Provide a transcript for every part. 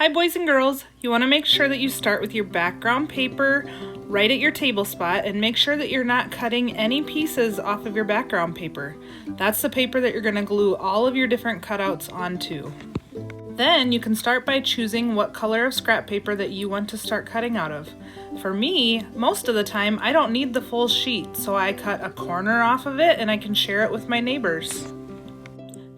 Hi boys and girls, you want to make sure that you start with your background paper right at your table spot and make sure that you're not cutting any pieces off of your background paper. That's the paper that you're going to glue all of your different cutouts onto. Then you can start by choosing what color of scrap paper that you want to start cutting out of. For me, most of the time I don't need the full sheet, so I cut a corner off of it and I can share it with my neighbors.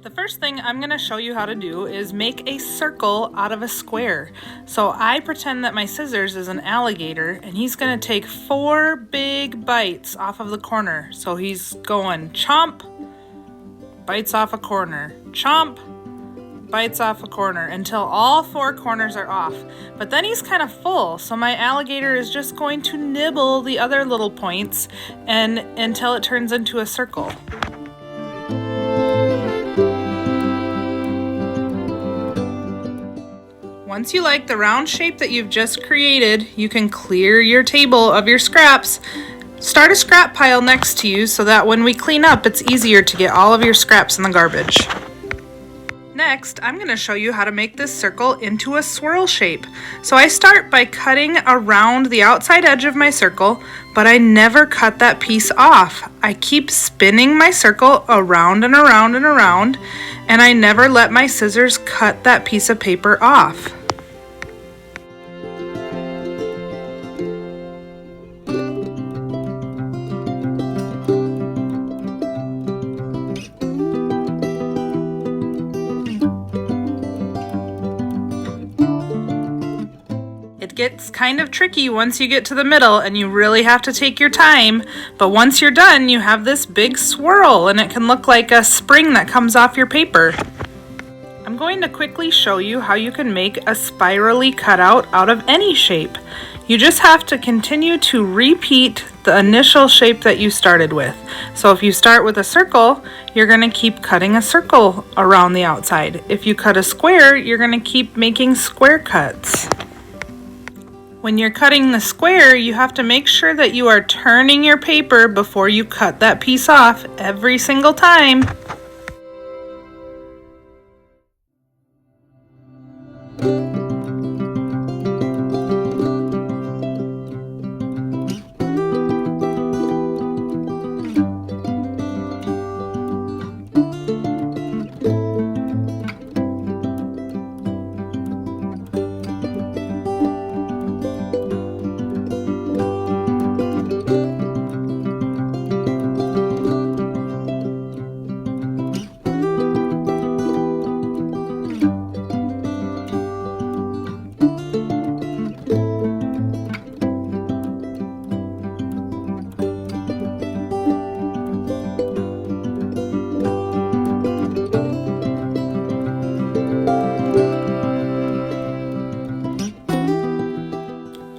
The first thing I'm going to show you how to do is make a circle out of a square. So I pretend that my scissors is an alligator and he's going to take 4 big bites off of the corner. So he's going chomp, bites off a corner, chomp, bites off a corner until all 4 corners are off. But then he's kind of full, so my alligator is just going to nibble the other little points and until it turns into a circle. Once you like the round shape that you've just created, you can clear your table of your scraps. Start a scrap pile next to you so that when we clean up, it's easier to get all of your scraps in the garbage. Next, I'm going to show you how to make this circle into a swirl shape. So I start by cutting around the outside edge of my circle, but I never cut that piece off. I keep spinning my circle around and around and around, and I never let my scissors cut that piece of paper off. It gets kind of tricky once you get to the middle and you really have to take your time, but once you're done you have this big swirl and it can look like a spring that comes off your paper. I'm going to quickly show you how you can make a spirally cutout out of any shape. You just have to continue to repeat the initial shape that you started with. So if you start with a circle, you're going to keep cutting a circle around the outside. If you cut a square, you're going to keep making square cuts. When you're cutting the square, you have to make sure that you are turning your paper before you cut that piece off every single time.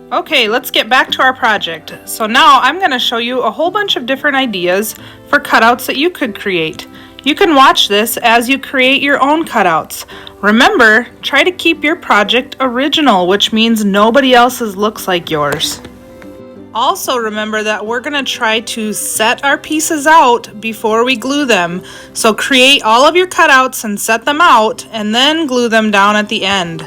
Okay, let's get back to our project. So now I'm going to show you a whole bunch of different ideas for cutouts that you could create. You can watch this as you create your own cutouts. Remember, try to keep your project original, which means nobody else's looks like yours. Also remember that we're going to try to set our pieces out before we glue them. So create all of your cutouts and set them out and then glue them down at the end.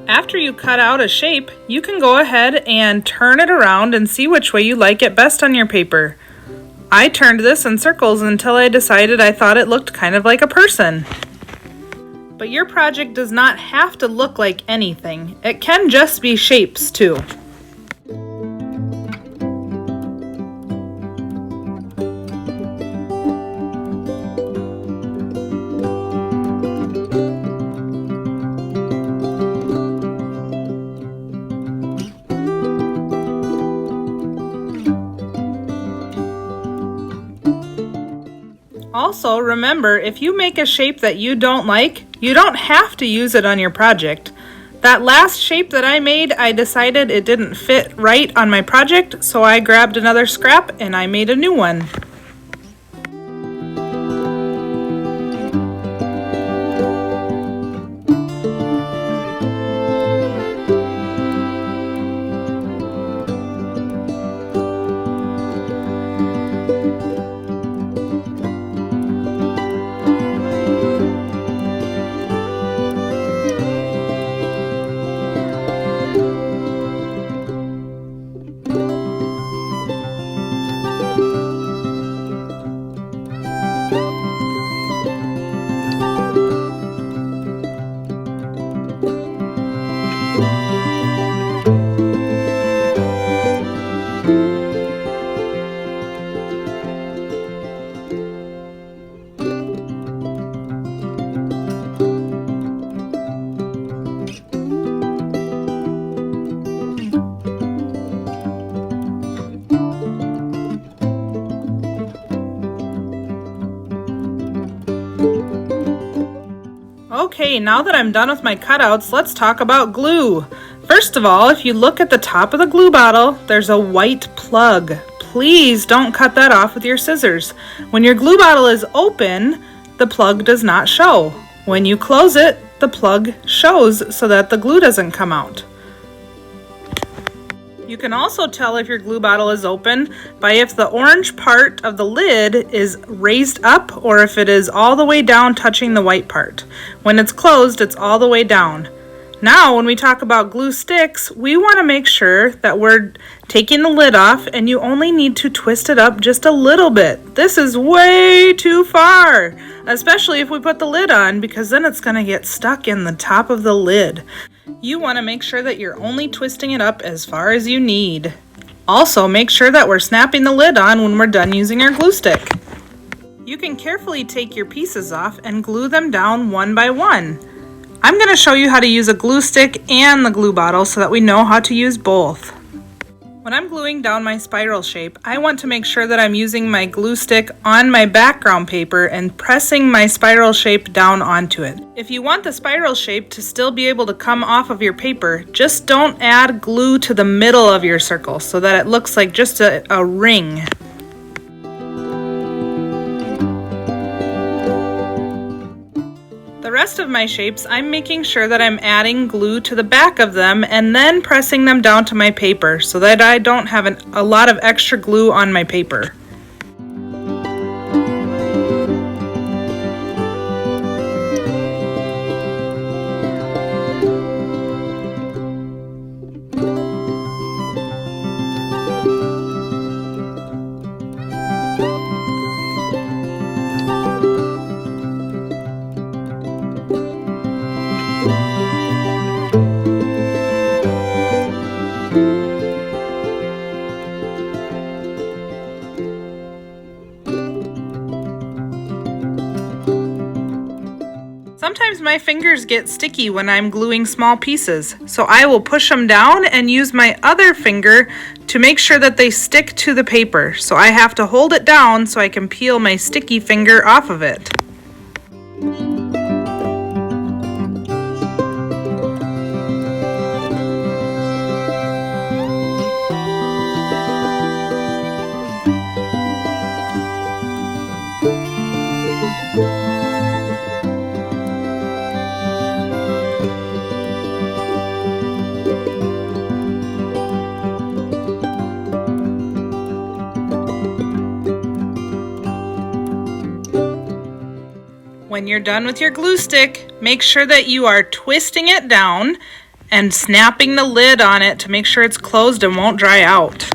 After you cut out a shape, you can go ahead and turn it around and see which way you like it best on your paper. I turned this in circles until I decided I thought it looked kind of like a person. But your project does not have to look like anything. It can just be shapes too. Also, remember, if you make a shape that you don't like, you don't have to use it on your project. That last shape that I made, I decided it didn't fit right on my project, so I grabbed another scrap and I made a new one. Okay, now that I'm done with my cutouts, let's talk about glue. First of all, if you look at the top of the glue bottle, there's a white plug. Please don't cut that off with your scissors. When your glue bottle is open, the plug does not show. When you close it, the plug shows so that the glue doesn't come out. You can also tell if your glue bottle is open by if the orange part of the lid is raised up or if it is all the way down touching the white part. When it's closed, it's all the way down. Now, when we talk about glue sticks, we want to make sure that we're taking the lid off and you only need to twist it up just a little bit. This is way too far, especially if we put the lid on, because then it's going to get stuck in the top of the lid. You want to make sure that you're only twisting it up as far as you need. Also, make sure that we're snapping the lid on when we're done using our glue stick. You can carefully take your pieces off and glue them down one by one. I'm going to show you how to use a glue stick and the glue bottle so that we know how to use both. When I'm gluing down my spiral shape, I want to make sure that I'm using my glue stick on my background paper and pressing my spiral shape down onto it. If you want the spiral shape to still be able to come off of your paper, just don't add glue to the middle of your circle so that it looks like just a ring. The rest of my shapes, I'm making sure that I'm adding glue to the back of them and then pressing them down to my paper so that I don't have a lot of extra glue on my paper. Sometimes my fingers get sticky when I'm gluing small pieces, so I will push them down and use my other finger to make sure that they stick to the paper. So I have to hold it down so I can peel my sticky finger off of it. When you're done with your glue stick, make sure that you are twisting it down and snapping the lid on it to make sure it's closed and won't dry out.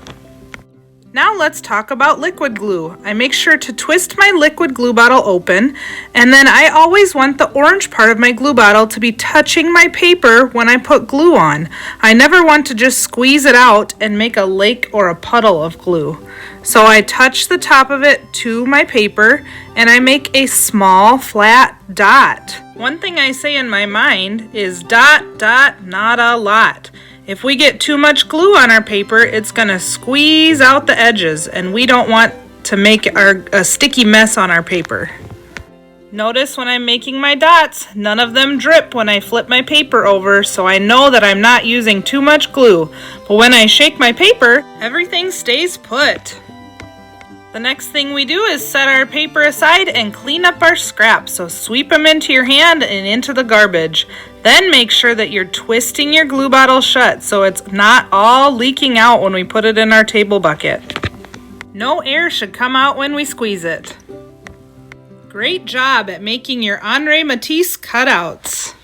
Now let's talk about liquid glue. I make sure to twist my liquid glue bottle open, and then I always want the orange part of my glue bottle to be touching my paper when I put glue on. I never want to just squeeze it out and make a lake or a puddle of glue. So I touch the top of it to my paper and I make a small flat dot. One thing I say in my mind is dot, dot, not a lot. If we get too much glue on our paper, it's going to squeeze out the edges, and we don't want to make a sticky mess on our paper. Notice when I'm making my dots, none of them drip when I flip my paper over, so I know that I'm not using too much glue. But when I shake my paper, everything stays put. The next thing we do is set our paper aside and clean up our scraps. So sweep them into your hand and into the garbage. Then make sure that you're twisting your glue bottle shut so it's not all leaking out when we put it in our table bucket. No air should come out when we squeeze it. Great job at making your Henri Matisse cutouts.